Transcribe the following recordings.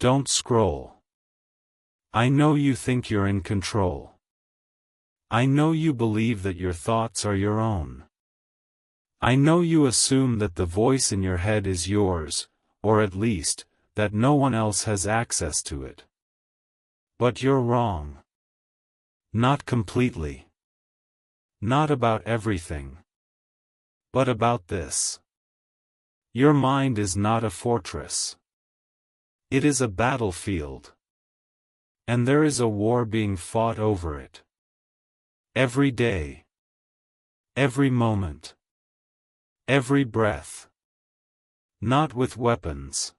Don't scroll. I know you think you're in control. I know you believe that your thoughts are your own. I know you assume that the voice in your head is yours, or at least, that no one else has access to it. But you're wrong. Not completely. Not about everything. But about this. Your mind is not a fortress. It is a battlefield. And there is a war being fought over it. Every day. Every moment. Every breath. Not with weapons.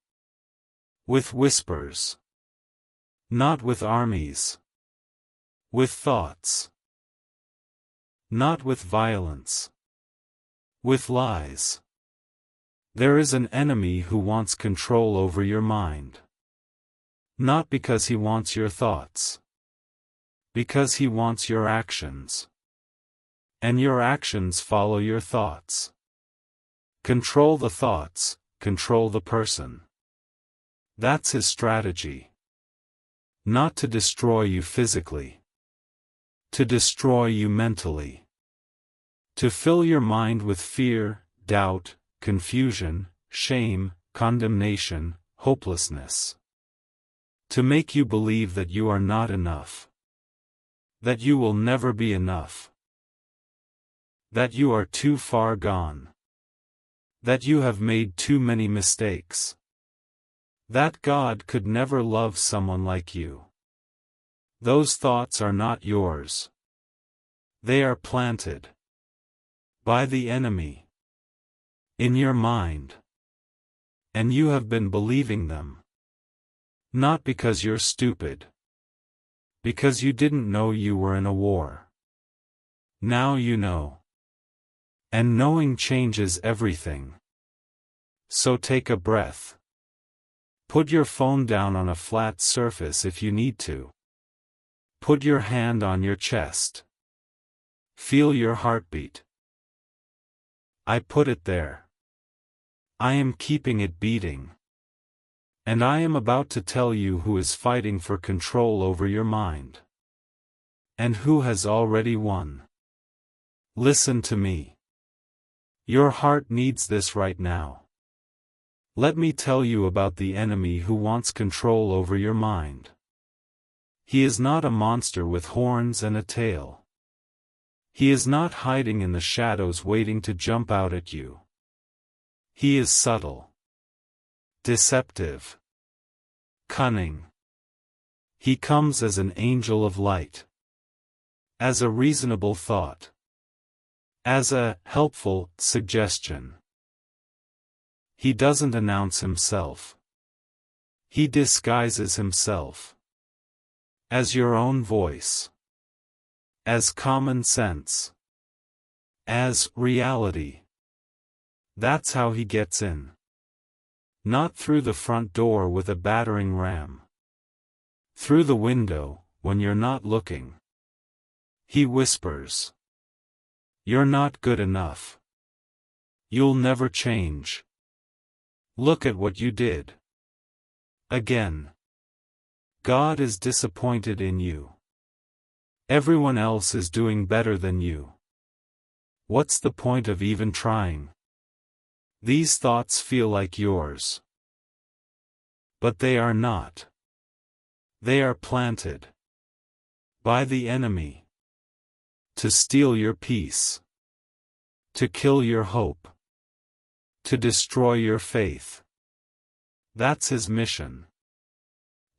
With whispers. Not with armies. With thoughts. Not with violence. With lies. There is an enemy who wants control over your mind. Not because he wants your thoughts. Because he wants your actions. And your actions follow your thoughts. Control the thoughts, control the person. That's his strategy. Not to destroy you physically. To destroy you mentally. To fill your mind with fear, doubt, confusion, shame, condemnation, hopelessness. To make you believe that you are not enough. That you will never be enough. That you are too far gone. That you have made too many mistakes. That God could never love someone like you. Those thoughts are not yours. They are planted by the enemy in your mind. And you have been believing them. Not because you're stupid. Because you didn't know you were in a war. Now you know. And knowing changes everything. So take a breath. Put your phone down on a flat surface if you need to. Put your hand on your chest. Feel your heartbeat. I put it there. I am keeping it beating. And I am about to tell you who is fighting for control over your mind. And who has already won. Listen to me. Your heart needs this right now. Let me tell you about the enemy who wants control over your mind. He is not a monster with horns and a tail. He is not hiding in the shadows waiting to jump out at you. He is subtle. Deceptive. Cunning. He comes as an angel of light. As a reasonable thought. As a helpful suggestion. He doesn't announce himself. He disguises himself. As your own voice. As common sense. As reality. That's how he gets in. Not through the front door with a battering ram. Through the window, when you're not looking. He whispers. You're not good enough. You'll never change. Look at what you did. Again. God is disappointed in you. Everyone else is doing better than you. What's the point of even trying? These thoughts feel like yours. But they are not. They are planted by the enemy to steal your peace, to kill your hope, to destroy your faith. That's his mission.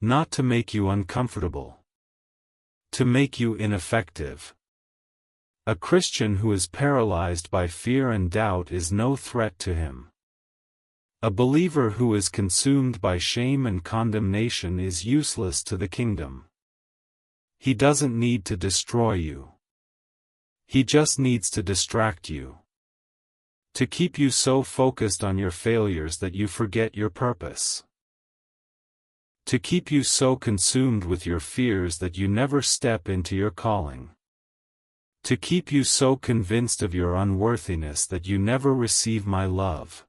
Not to make you uncomfortable. To make you ineffective. A Christian who is paralyzed by fear and doubt is no threat to him. A believer who is consumed by shame and condemnation is useless to the kingdom. He doesn't need to destroy you. He just needs to distract you. To keep you so focused on your failures that you forget your purpose. To keep you so consumed with your fears that you never step into your calling. To keep you so convinced of your unworthiness that you never receive my love.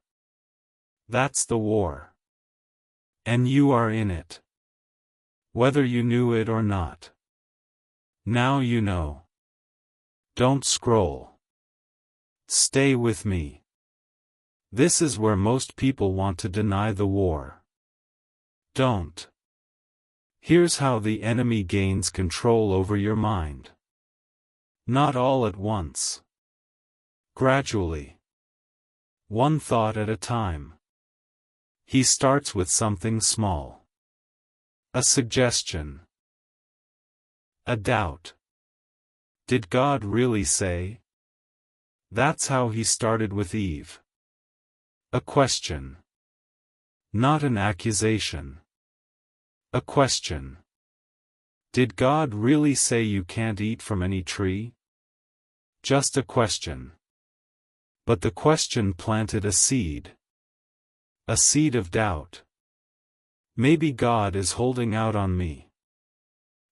That's the war. And you are in it. Whether you knew it or not. Now you know. Don't scroll. Stay with me. This is where most people want to deny the war. Don't. Here's how the enemy gains control over your mind. Not all at once. Gradually. One thought at a time. He starts with something small. A suggestion. A doubt. Did God really say? That's how he started with Eve. A question. Not an accusation. A question. Did God really say you can't eat from any tree? Just a question. But the question planted a seed. A seed of doubt. Maybe God is holding out on me.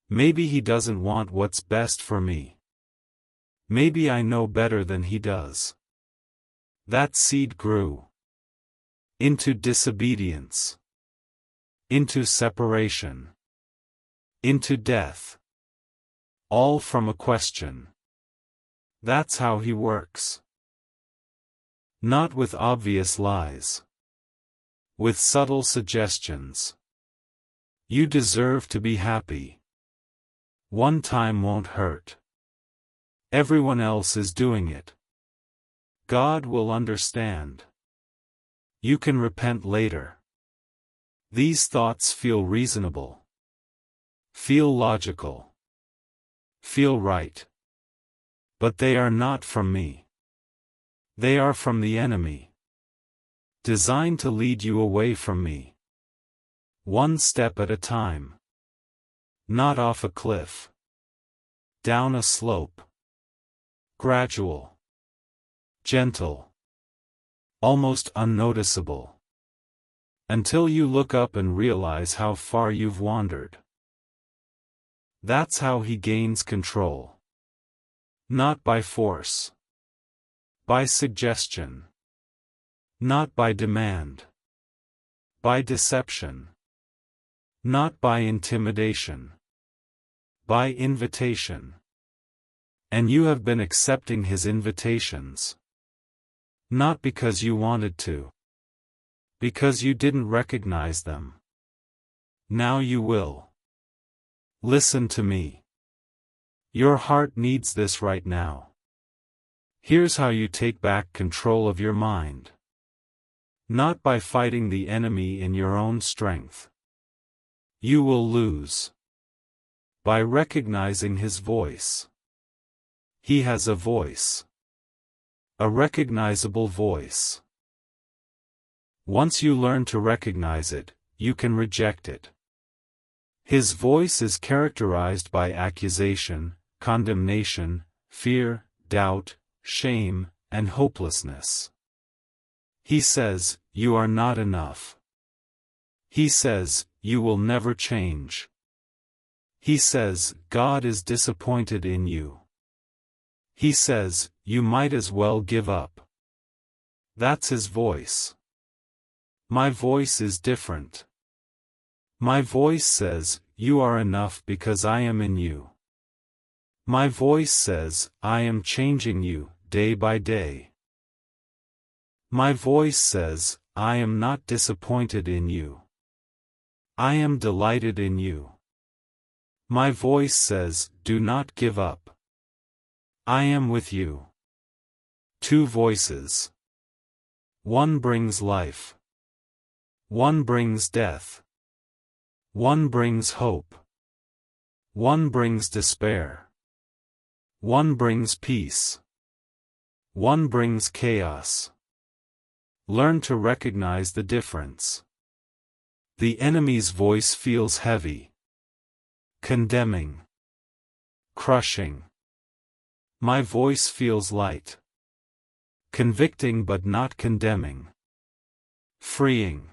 Maybe he doesn't want what's best for me. Maybe I know better than he does. That seed grew. Into disobedience. Into separation. Into death. All from a question. That's how he works. Not with obvious lies. With subtle suggestions. You deserve to be happy. One time won't hurt. Everyone else is doing it. God will understand. You can repent later. These thoughts feel reasonable. Feel logical. Feel right. But they are not from me. They are from the enemy. Designed to lead you away from me. One step at a time. Not off a cliff. Down a slope. Gradual. Gentle. Almost unnoticeable. Until you look up and realize how far you've wandered. That's how he gains control. Not by force. By suggestion. Not by demand. By deception. Not by intimidation. By invitation. And you have been accepting his invitations. Not because you wanted to. Because you didn't recognize them. Now you will. Listen to me. Your heart needs this right now. Here's how you take back control of your mind. Not by fighting the enemy in your own strength. You will lose. By recognizing his voice. He has a voice. A recognizable voice. Once you learn to recognize it, you can reject it. His voice is characterized by accusation, condemnation, fear, doubt, shame, and hopelessness. He says, you are not enough. He says, you will never change. He says, God is disappointed in you. He says, you might as well give up. That's his voice. My voice is different. My voice says, you are enough because I am in you. My voice says, I am changing you, day by day. My voice says, I am not disappointed in you. I am delighted in you. My voice says, do not give up. I am with you. Two voices. One brings life. One brings death. One brings hope. One brings despair. One brings peace. One brings chaos. Learn to recognize the difference. The enemy's voice feels heavy. Condemning. Crushing. My voice feels light. Convicting but not condemning. Freeing.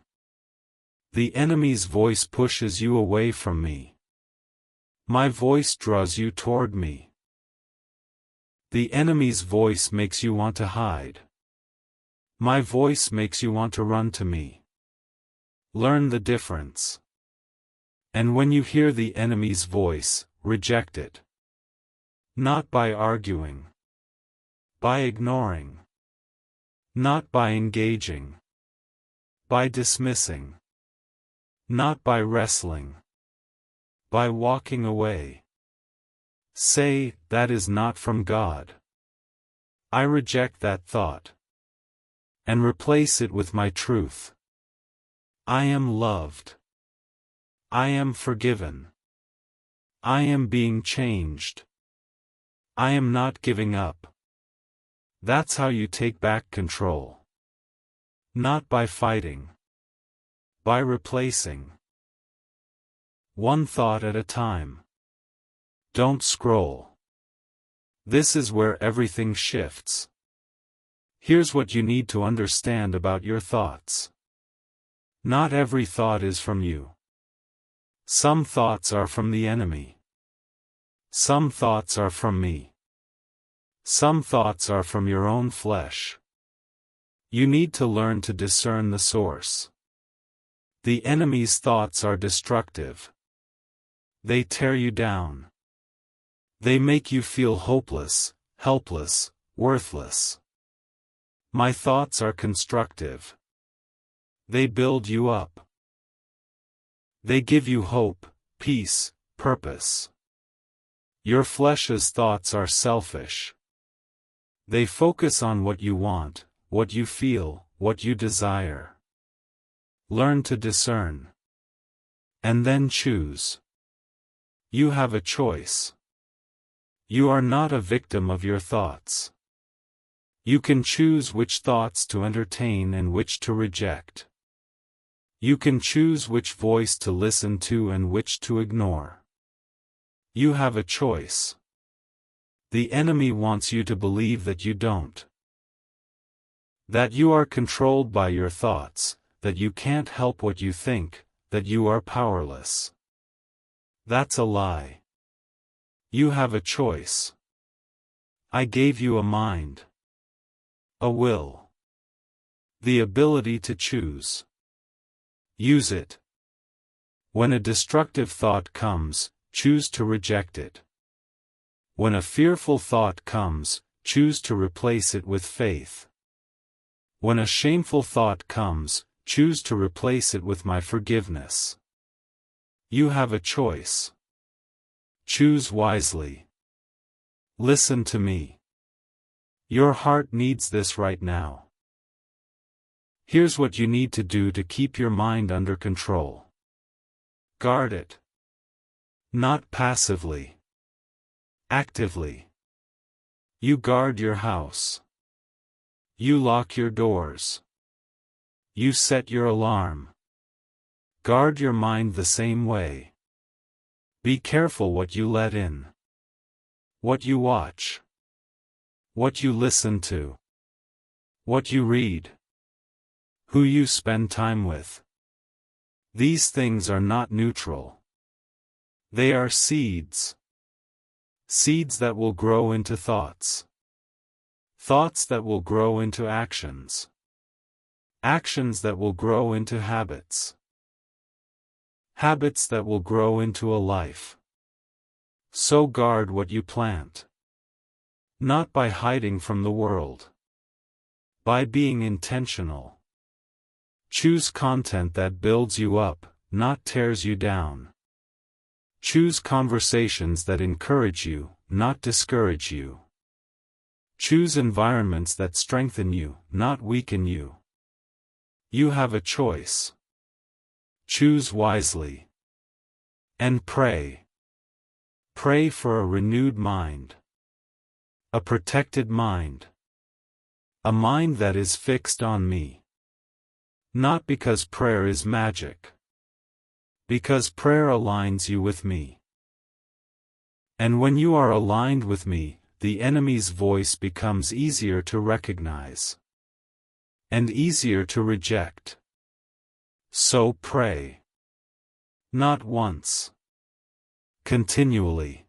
The enemy's voice pushes you away from me. My voice draws you toward me. The enemy's voice makes you want to hide. My voice makes you want to run to me. Learn the difference. And when you hear the enemy's voice, reject it. Not by arguing. By ignoring. Not by engaging. By dismissing. Not by wrestling. By walking away. Say, that is not from God. I reject that thought. And replace it with my truth. I am loved. I am forgiven. I am being changed. I am not giving up. That's how you take back control. Not by fighting. By replacing. One thought at a time. Don't scroll. This is where everything shifts. Here's what you need to understand about your thoughts. Not every thought is from you. Some thoughts are from the enemy. Some thoughts are from me. Some thoughts are from your own flesh. You need to learn to discern the source. The enemy's thoughts are destructive. They tear you down. They make you feel hopeless, helpless, worthless. My thoughts are constructive. They build you up. They give you hope, peace, purpose. Your flesh's thoughts are selfish. They focus on what you want, what you feel, what you desire. Learn to discern. And then choose. You have a choice. You are not a victim of your thoughts. You can choose which thoughts to entertain and which to reject. You can choose which voice to listen to and which to ignore. You have a choice. The enemy wants you to believe that you don't. That you are controlled by your thoughts, that you can't help what you think, that you are powerless. That's a lie. You have a choice. I gave you a mind. A will. The ability to choose. Use it. When a destructive thought comes, choose to reject it. When a fearful thought comes, choose to replace it with faith. When a shameful thought comes, choose to replace it with my forgiveness. You have a choice. Choose wisely. Listen to me. Your heart needs this right now. Here's what you need to do to keep your mind under control. Guard it. Not passively. Actively. You guard your house. You lock your doors. You set your alarm. Guard your mind the same way. Be careful what you let in. What you watch. What you listen to. What you read. Who you spend time with. These things are not neutral. They are seeds. Seeds that will grow into thoughts. Thoughts that will grow into actions. Actions that will grow into habits. Habits that will grow into a life. So guard what you plant. Not by hiding from the world. By being intentional. Choose content that builds you up, not tears you down. Choose conversations that encourage you, not discourage you. Choose environments that strengthen you, not weaken you. You have a choice. Choose wisely. And pray. Pray for a renewed mind. A protected mind. A mind that is fixed on me. Not because prayer is magic. Because prayer aligns you with me. And when you are aligned with me, the enemy's voice becomes easier to recognize. And easier to reject. So pray. Not once. Continually.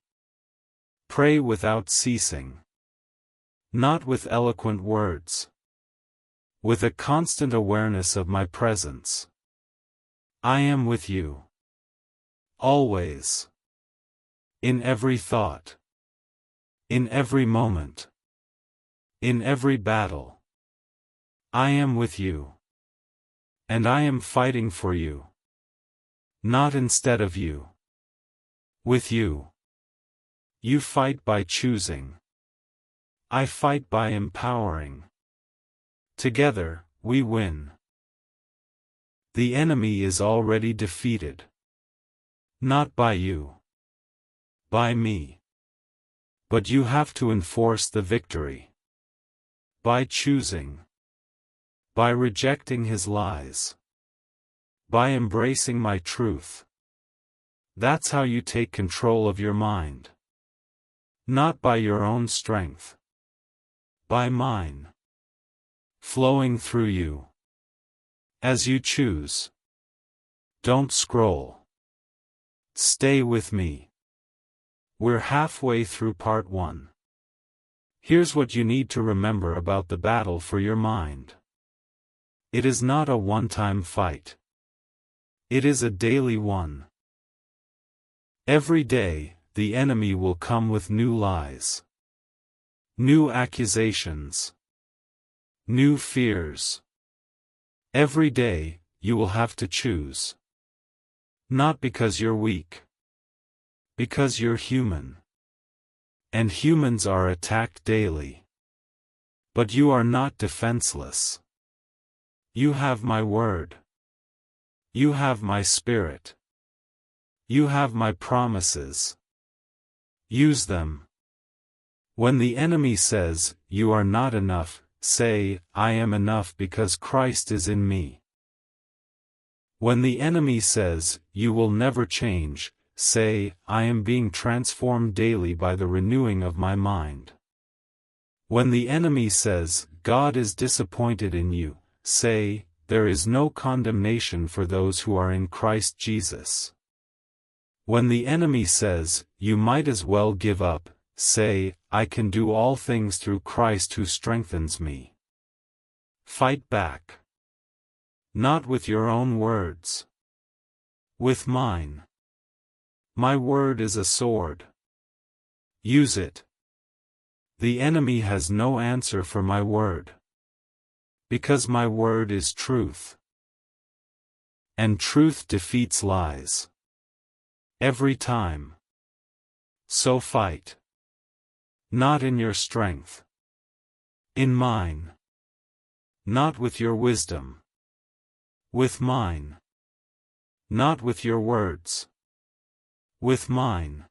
Pray without ceasing. Not with eloquent words. With a constant awareness of my presence. I am with you. Always. In every thought. In every moment. In every battle. I am with you. And I am fighting for you. Not instead of you. With you. You fight by choosing. I fight by empowering. Together, we win. The enemy is already defeated. Not by you. By me. But you have to enforce the victory. By choosing. By rejecting his lies. By embracing my truth. That's how you take control of your mind. Not by your own strength. By mine. Flowing through you. As you choose. Don't scroll. Stay with me. We're halfway through part 1. Here's what you need to remember about the battle for your mind. It is not a one-time fight. It is a daily one. Every day, the enemy will come with new lies. New accusations. New fears. Every day, you will have to choose. Not because you're weak. Because you're human. And humans are attacked daily. But you are not defenseless. You have my word. You have my spirit. You have my promises. Use them. When the enemy says, "You are not enough," say, "I am enough because Christ is in me." When the enemy says, "You will never change," say, "I am being transformed daily by the renewing of my mind." When the enemy says, "God is disappointed in you," say, "There is no condemnation for those who are in Christ Jesus." When the enemy says, "You might as well give up," say, "I can do all things through Christ who strengthens me." Fight back. Not with your own words. With mine. My word is a sword. Use it. The enemy has no answer for my word. Because my word is truth. And truth defeats lies. Every time. So fight. Not in your strength. In mine. Not with your wisdom. With mine. Not with your words. With mine.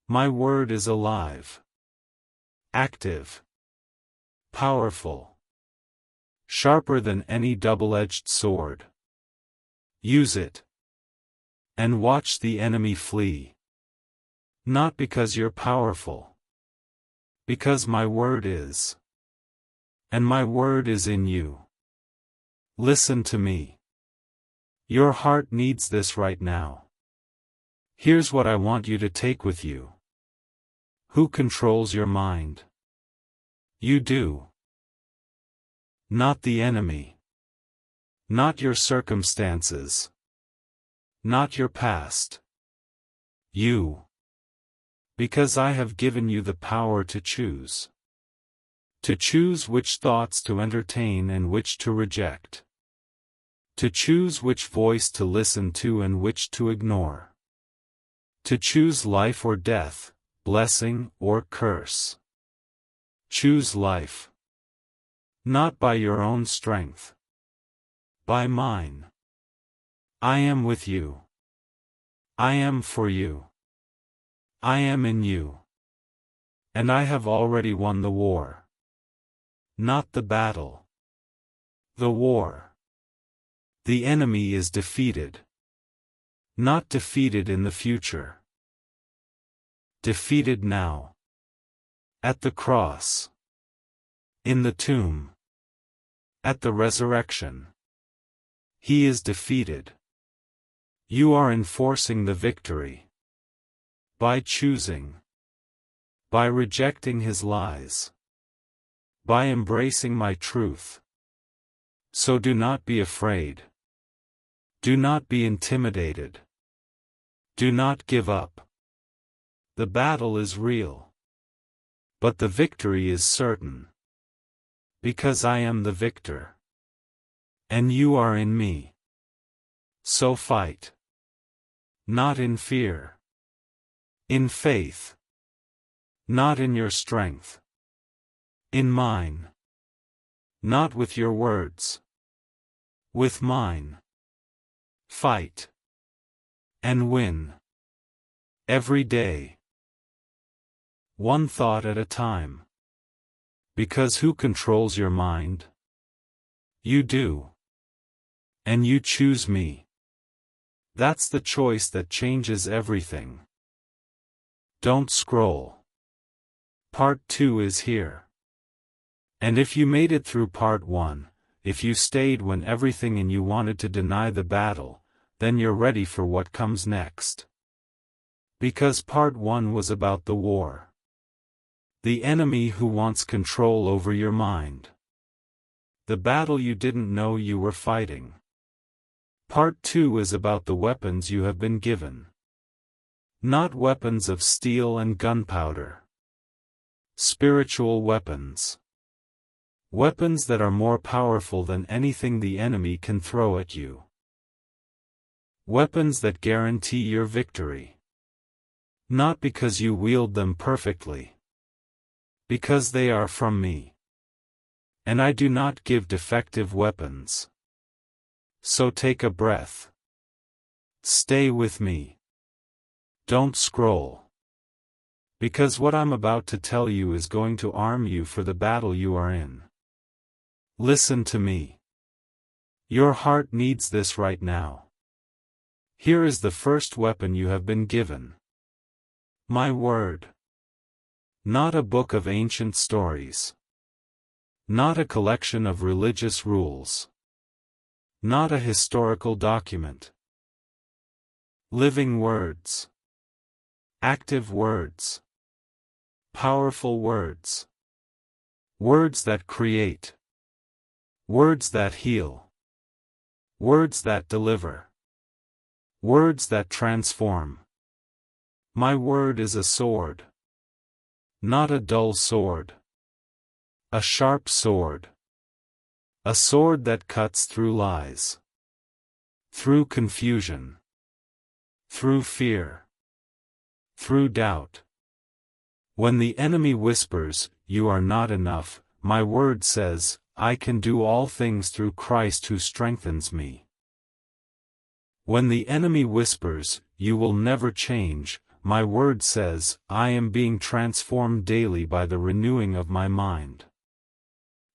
My word is alive. Active. Powerful. Sharper than any double-edged sword. Use it. And watch the enemy flee. Not because you're powerful. Because my word is. And my word is in you. Listen to me. Your heart needs this right now. Here's what I want you to take with you. Who controls your mind? You do. Not the enemy. Not your circumstances. Not your past. You. Because I have given you the power to choose. To choose which thoughts to entertain and which to reject. To choose which voice to listen to and which to ignore. To choose life or death, blessing or curse. Choose life. Not by your own strength. By mine. I am with you. I am for you. I am in you. And I have already won the war. Not the battle. The war. The enemy is defeated. Not defeated in the future. Defeated now. At the cross. In the tomb. At the resurrection. He is defeated. You are enforcing the victory. By choosing. By rejecting his lies. By embracing my truth. So do not be afraid. Do not be intimidated. Do not give up. The battle is real. But the victory is certain. Because I am the victor. And you are in me. So fight. Not in fear. In faith. Not in your strength. In mine. Not with your words. With mine. Fight. And win. Every day. One thought at a time. Because who controls your mind? You do. And you choose me. That's the choice that changes everything. Don't scroll. Part 2 is here. And if you made it through Part 1, if you stayed when everything in you wanted to deny the battle, then you're ready for what comes next. Because Part 1 was about the war. The enemy who wants control over your mind. The battle you didn't know you were fighting. Part 2 is about the weapons you have been given. Not weapons of steel and gunpowder. Spiritual weapons. Weapons that are more powerful than anything the enemy can throw at you. Weapons that guarantee your victory. Not because you wield them perfectly. Because they are from me. And I do not give defective weapons. So take a breath. Stay with me. Don't scroll. Because what I'm about to tell you is going to arm you for the battle you are in. Listen to me. Your heart needs this right now. Here is the first weapon you have been given. My word. Not a book of ancient stories. Not a collection of religious rules. Not a historical document. Living words. Active words. Powerful words. Words that create. Words that heal. Words that deliver. Words that transform. My word is a sword. Not a dull sword. A sharp sword. A sword that cuts through lies. Through confusion. Through fear. Through doubt. When the enemy whispers, "You are not enough," my word says, "I can do all things through Christ who strengthens me." When the enemy whispers, "You will never change," my word says, "I am being transformed daily by the renewing of my mind."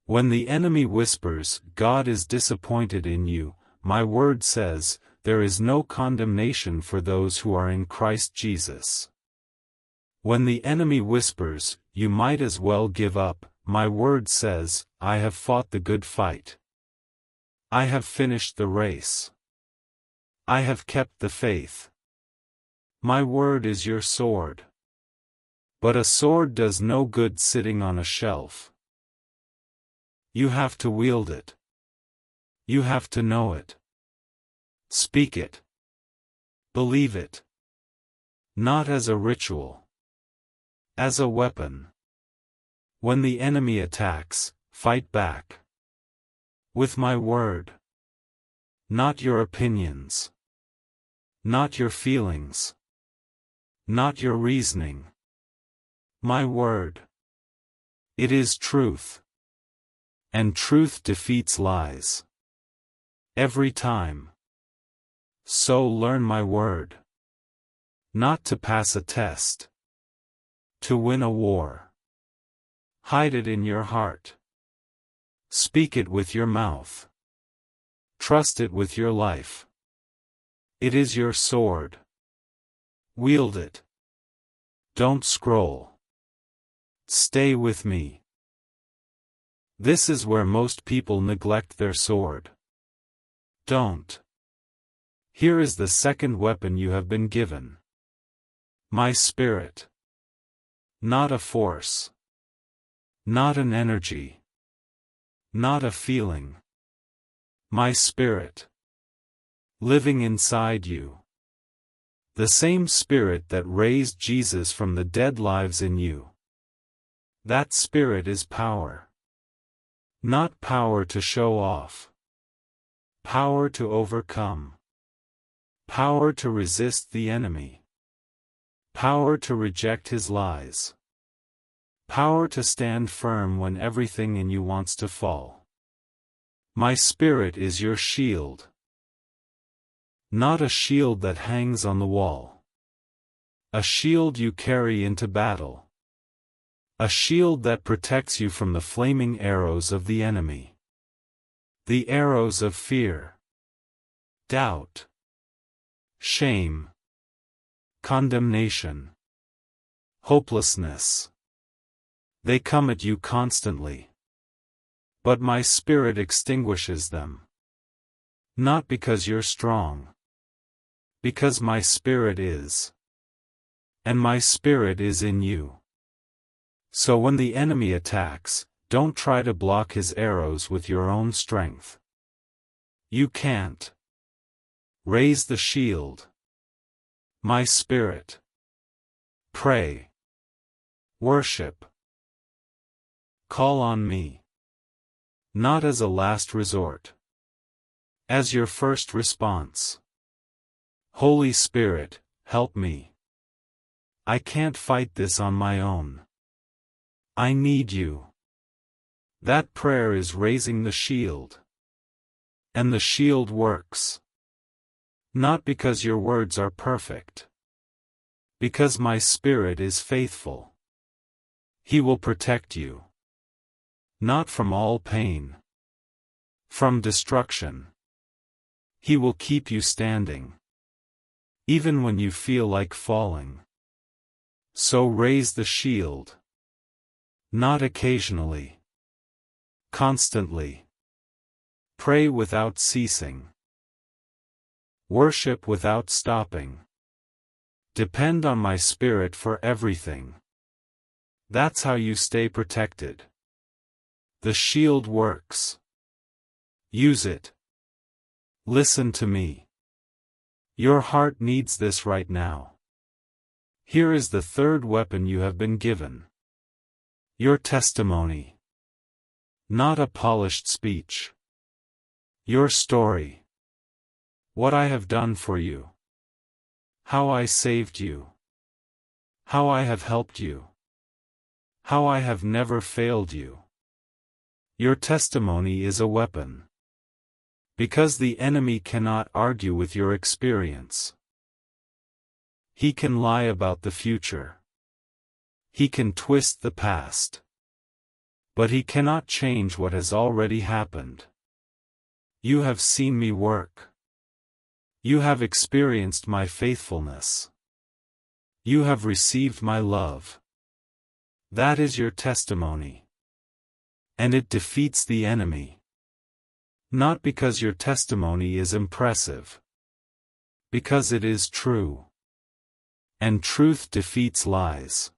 When the enemy whispers, "God is disappointed in you," my word says, "There is no condemnation for those who are in Christ Jesus." When the enemy whispers, "You might as well give up," my word says, "I have fought the good fight. I have finished the race. I have kept the faith." My word is your sword. But a sword does no good sitting on a shelf. You have to wield it. You have to know it. Speak it. Believe it. Not as a ritual. As a weapon. When the enemy attacks, fight back. With my word. Not your opinions. Not your feelings. Not your reasoning. My word. It is truth. And truth defeats lies. Every time. So learn my word. Not to pass a test. To win a war. Hide it in your heart. Speak it with your mouth. Trust it with your life. It is your sword. Wield it. Don't scroll. Stay with me. This is where most people neglect their sword. Don't. Here is the second weapon you have been given. My spirit. Not a force. Not an energy. Not a feeling. My spirit. living inside you. The same Spirit that raised Jesus from the dead lives in you. That Spirit is power. Not power to show off. Power to overcome. Power to resist the enemy. Power to reject his lies. Power to stand firm when everything in you wants to fall. My Spirit is your shield. Not a shield that hangs on the wall. A shield you carry into battle. A shield that protects you from the flaming arrows of the enemy. The arrows of fear, doubt, shame, condemnation, hopelessness. They come at you constantly. But my Spirit extinguishes them. Not because you're strong. Because my Spirit is. And my Spirit is in you. So when the enemy attacks, don't try to block his arrows with your own strength. You can't. Raise the shield. My Spirit. Pray. Worship. Call on me. Not as a last resort. As your first response. Holy Spirit, help me. I can't fight this on my own. I need you. That prayer is raising the shield. And the shield works. Not because your words are perfect. Because my Spirit is faithful. He will protect you. Not from all pain. From destruction. He will keep you standing. Even when you feel like falling. So raise the shield. Not occasionally. Constantly. Pray without ceasing. Worship without stopping. Depend on my Spirit for everything. That's how you stay protected. The shield works. Use it. Listen to me. Your heart needs this right now. Here is the third weapon you have been given. Your testimony. Not a polished speech. Your story. What I have done for you. How I saved you. How I have helped you. How I have never failed you. Your testimony is a weapon. Because the enemy cannot argue with your experience. He can lie about the future. He can twist the past. But he cannot change what has already happened. You have seen me work. You have experienced my faithfulness. You have received my love. That is your testimony. And it defeats the enemy. Not because your testimony is impressive. Because it is true. And truth defeats lies.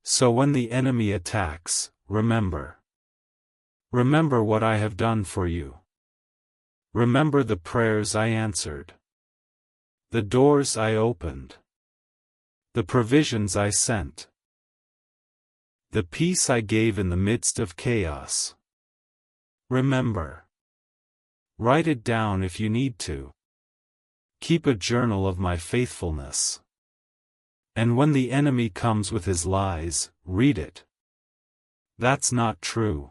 So when the enemy attacks, remember. Remember what I have done for you. Remember the prayers I answered. The doors I opened. The provisions I sent. The peace I gave in the midst of chaos. Remember. Write it down if you need to. Keep a journal of my faithfulness. And when the enemy comes with his lies, read it. That's not true.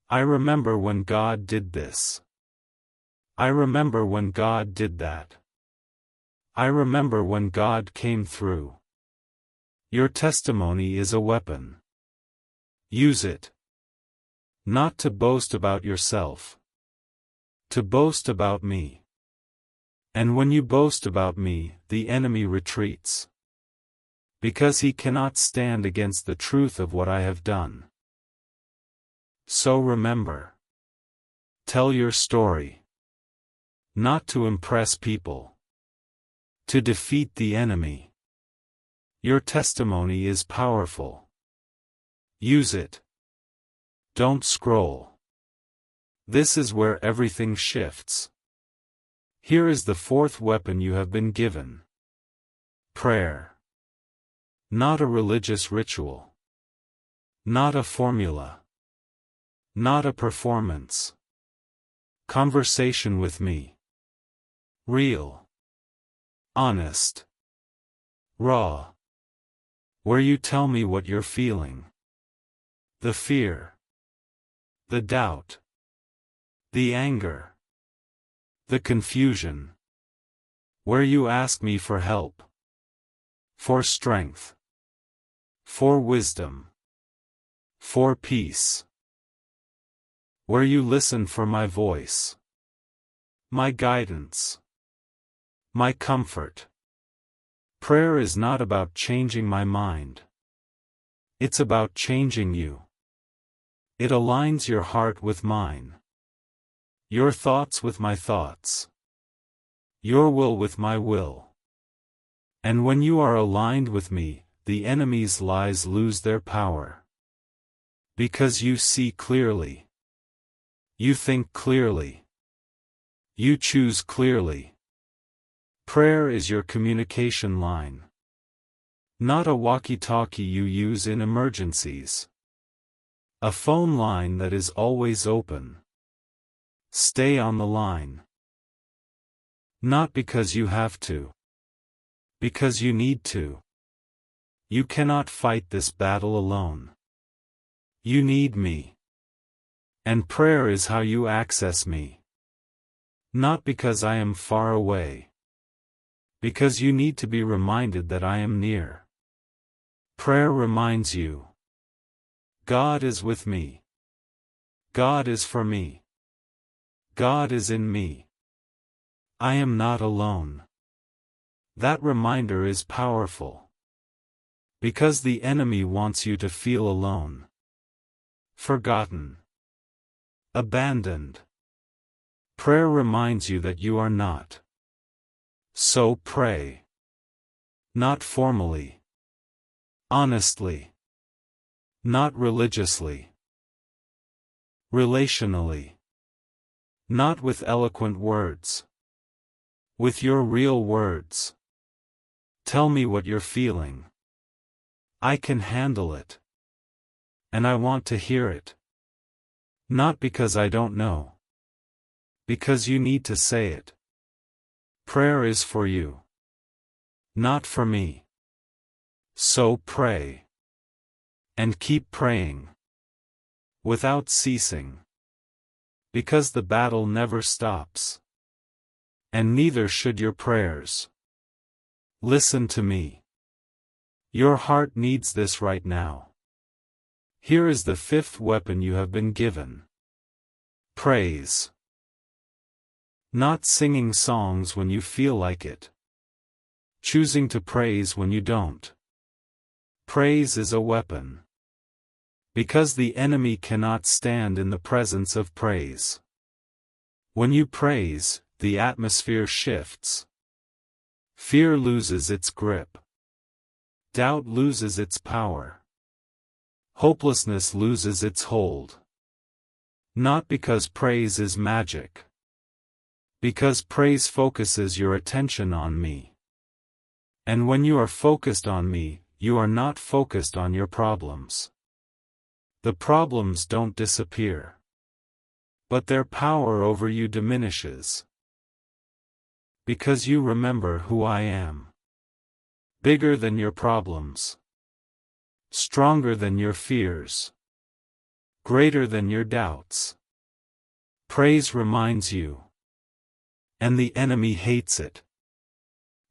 I remember when God did this. I remember when God did that. I remember when God came through. Your testimony is a weapon. Use it. Not to boast about yourself. To boast about me. And when you boast about me, the enemy retreats. Because he cannot stand against the truth of what I have done. So remember. Tell your story. Not to impress people. To defeat the enemy. Your testimony is powerful. Use it. Don't scroll. This is where everything shifts. Here is the fourth weapon you have been given. Prayer. Not a religious ritual. Not a formula. Not a performance. Conversation with me. Real. Honest. Raw. Where you tell me what you're feeling. The fear. The doubt. The anger. The confusion. Where you ask me for help. For strength. For wisdom. For peace. Where you listen for my voice. My guidance. My comfort. Prayer is not about changing my mind. It's about changing you. It aligns your heart with mine. Your thoughts with my thoughts. Your will with my will. And when you are aligned with me, the enemy's lies lose their power. Because you see clearly. You think clearly. You choose clearly. Prayer is your communication line. Not a walkie-talkie you use in emergencies. A phone line that is always open. Stay on the line. Not because you have to. Because you need to. You cannot fight this battle alone. You need me. And prayer is how you access me. Not because I am far away. Because you need to be reminded that I am near. Prayer reminds you. God is with me. God is for me. God is in me. I am not alone. That reminder is powerful. Because the enemy wants you to feel alone. Forgotten. Abandoned. Prayer reminds you that you are not. So pray. Not formally. Honestly. Not religiously. Relationally. Not with eloquent words. With your real words. Tell me what you're feeling. I can handle it. And I want to hear it. Not because I don't know. Because you need to say it. Prayer is for you. Not for me. So pray. And keep praying. Without ceasing. Because the battle never stops. And neither should your prayers. Listen to me. Your heart needs this right now. Here is the fifth weapon you have been given. Praise. Not singing songs when you feel like it. Choosing to praise when you don't. Praise is a weapon. Because the enemy cannot stand in the presence of praise. When you praise, the atmosphere shifts. Fear loses its grip. Doubt loses its power. Hopelessness loses its hold. Not because praise is magic. Because praise focuses your attention on me. And when you are focused on me, you are not focused on your problems. The problems don't disappear. But their power over you diminishes. Because you remember who I am. Bigger than your problems. Stronger than your fears. Greater than your doubts. Praise reminds you. And the enemy hates it.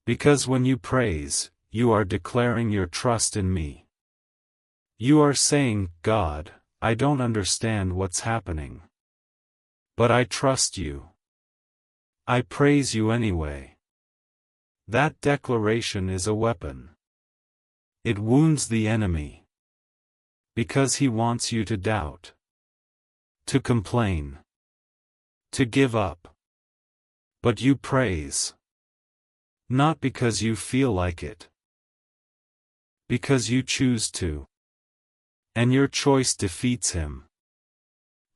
Because when you praise, you are declaring your trust in me. You are saying, God, I don't understand what's happening. But I trust you. I praise you anyway. That declaration is a weapon. It wounds the enemy. Because he wants you to doubt. To complain. To give up. But you praise. Not because you feel like it. Because you choose to. And your choice defeats him.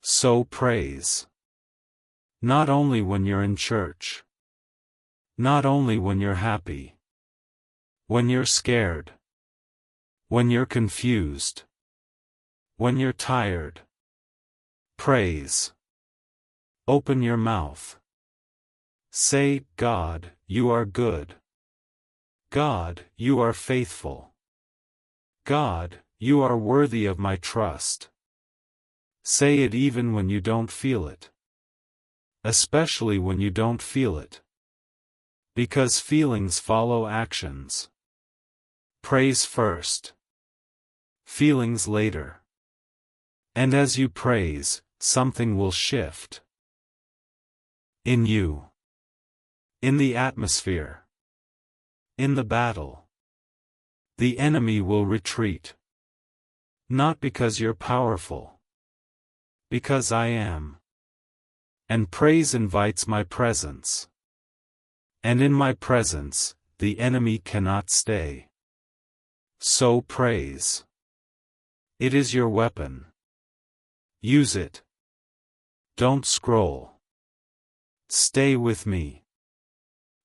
So praise. Not only when you're in church. Not only when you're happy. When you're scared. When you're confused. When you're tired. Praise. Open your mouth. Say, God, you are good. God, you are faithful. God, you are worthy of my trust. Say it even when you don't feel it. Especially when you don't feel it. Because feelings follow actions. Praise first. Feelings later. And as you praise, something will shift. In you. In the atmosphere. In the battle. The enemy will retreat. Not because you're powerful. Because I am. And praise invites my presence. And in my presence, the enemy cannot stay. So praise. It is your weapon. Use it. Don't scroll. Stay with me.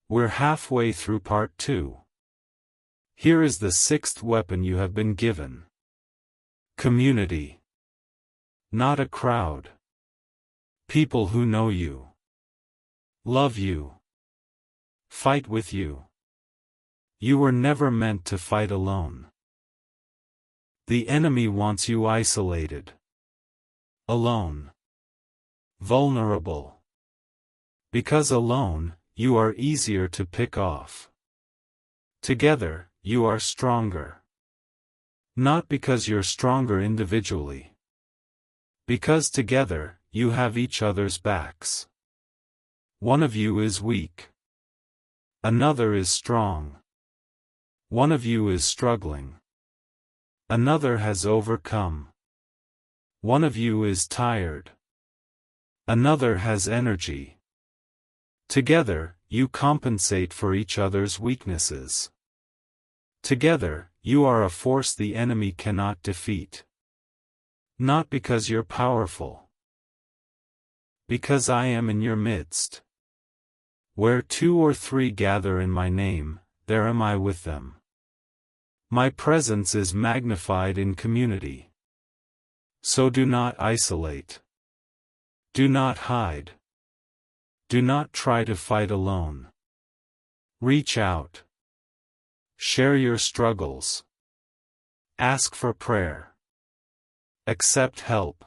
We're halfway through part 2. Here is the 6th weapon you have been given. Community. Not a crowd. People who know you. Love you. Fight with you. You were never meant to fight alone. The enemy wants you isolated. Alone. Vulnerable. Because alone, you are easier to pick off. Together, you are stronger. Not because you're stronger individually. Because together, you have each other's backs. One of you is weak. Another is strong. One of you is struggling. Another has overcome. One of you is tired. Another has energy. Together, you compensate for each other's weaknesses. Together, you are a force the enemy cannot defeat. Not because you're powerful. Because I am in your midst. Where 2 or 3 gather in my name, there am I with them. My presence is magnified in community. So do not isolate. Do not hide. Do not try to fight alone. Reach out. Share your struggles. Ask for prayer. Accept help.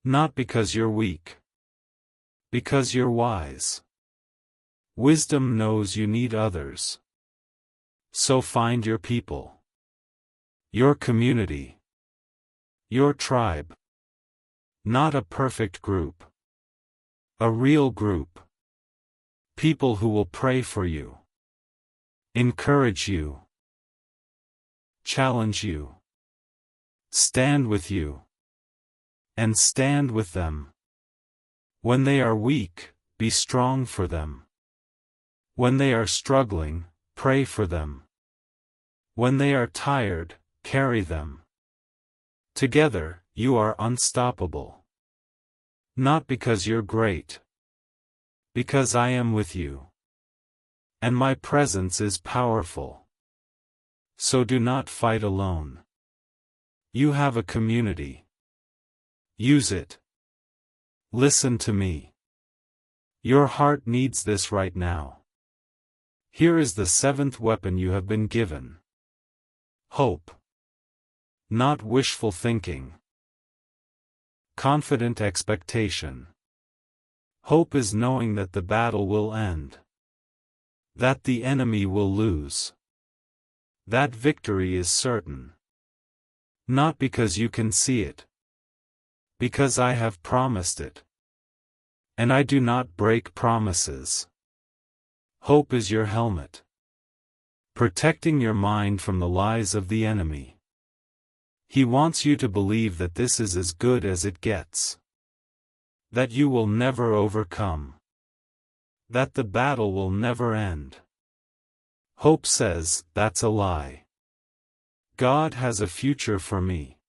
Not because you're weak. Because you're wise. Wisdom knows you need others. So find your people. Your community. Your tribe. Not a perfect group. A real group. People who will pray for you. Encourage you. Challenge you. Stand with you. And stand with them. When they are weak, be strong for them. When they are struggling, pray for them. When they are tired, carry them. Together, you are unstoppable. Not because you're great. Because I am with you. And my presence is powerful. So do not fight alone. You have a community. Use it. Listen to me. Your heart needs this right now. Here is the 7th weapon you have been given. Hope. Not wishful thinking. Confident expectation. Hope is knowing that the battle will end. That the enemy will lose. That victory is certain. Not because you can see it. Because I have promised it. And I do not break promises. Hope is your helmet. Protecting your mind from the lies of the enemy. He wants you to believe that this is as good as it gets. That you will never overcome. That the battle will never end. Hope says, that's a lie. God has a future for me.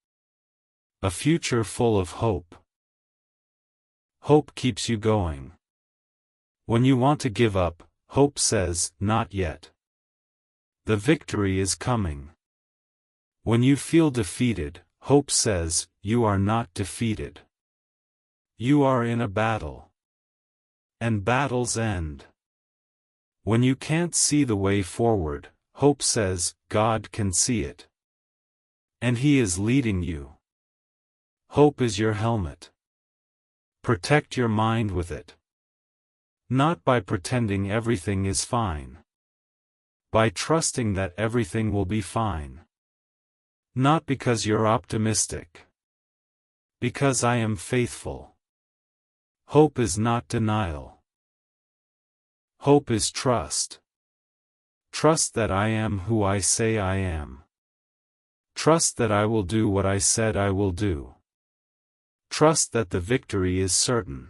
A future full of hope. Hope keeps you going. When you want to give up, hope says, not yet. The victory is coming. When you feel defeated, hope says, you are not defeated. You are in a battle. And battles end. When you can't see the way forward, hope says, God can see it. And He is leading you. Hope is your helmet. Protect your mind with it. Not by pretending everything is fine. By trusting that everything will be fine. Not because you're optimistic. Because I am faithful. Hope is not denial. Hope is trust. Trust that I am who I say I am. Trust that I will do what I said I will do. Trust that the victory is certain.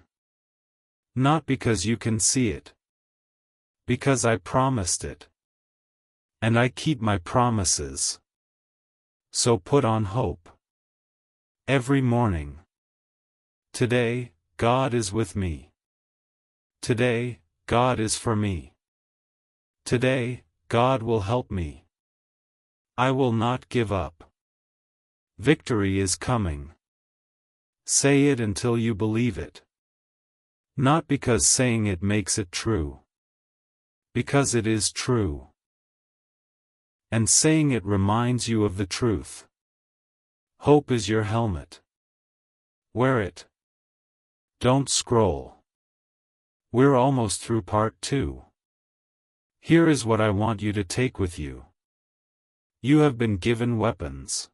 Not because you can see it. Because I promised it. And I keep my promises. So put on hope. Every morning. Today, God is with me. Today, God is for me. Today, God will help me. I will not give up. Victory is coming. Say it until you believe it. Not because saying it makes it true. Because it is true. And saying it reminds you of the truth. Hope is your helmet. Wear it. Don't scroll. We're almost through part 2. Here is what I want you to take with you. You have been given weapons.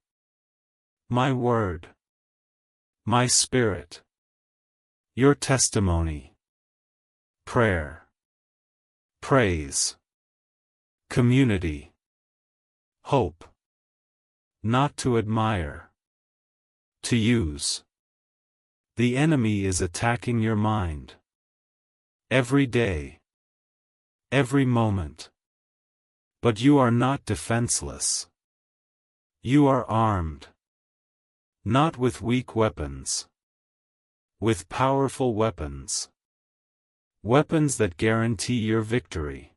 My word. My spirit. Your testimony. Prayer. Praise. Community. Hope. Not to admire. To use. The enemy is attacking your mind. Every day. Every moment. But you are not defenseless. You are armed. Not with weak weapons. With powerful weapons. Weapons that guarantee your victory.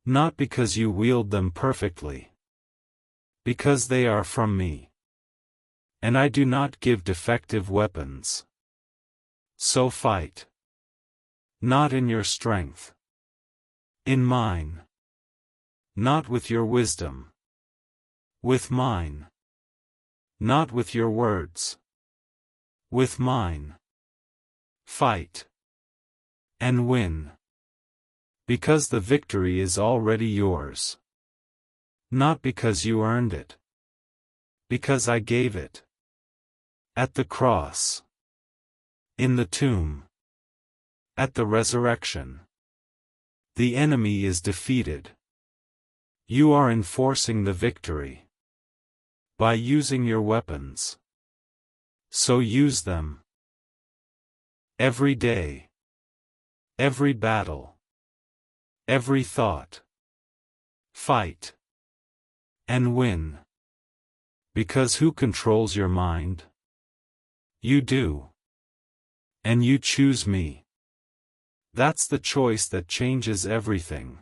Not because you wield them perfectly. Because they are from me. And I do not give defective weapons. So fight. Not in your strength. In mine. Not with your wisdom. With mine. Not with your words. With mine. Fight. And win. Because the victory is already yours. Not because you earned it. Because I gave it. At the cross. In the tomb. At the resurrection. The enemy is defeated. You are enforcing the victory. By using your weapons. So use them. Every day. Every battle. Every thought. Fight. And win. Because who controls your mind? You do. And you choose me. That's the choice that changes everything.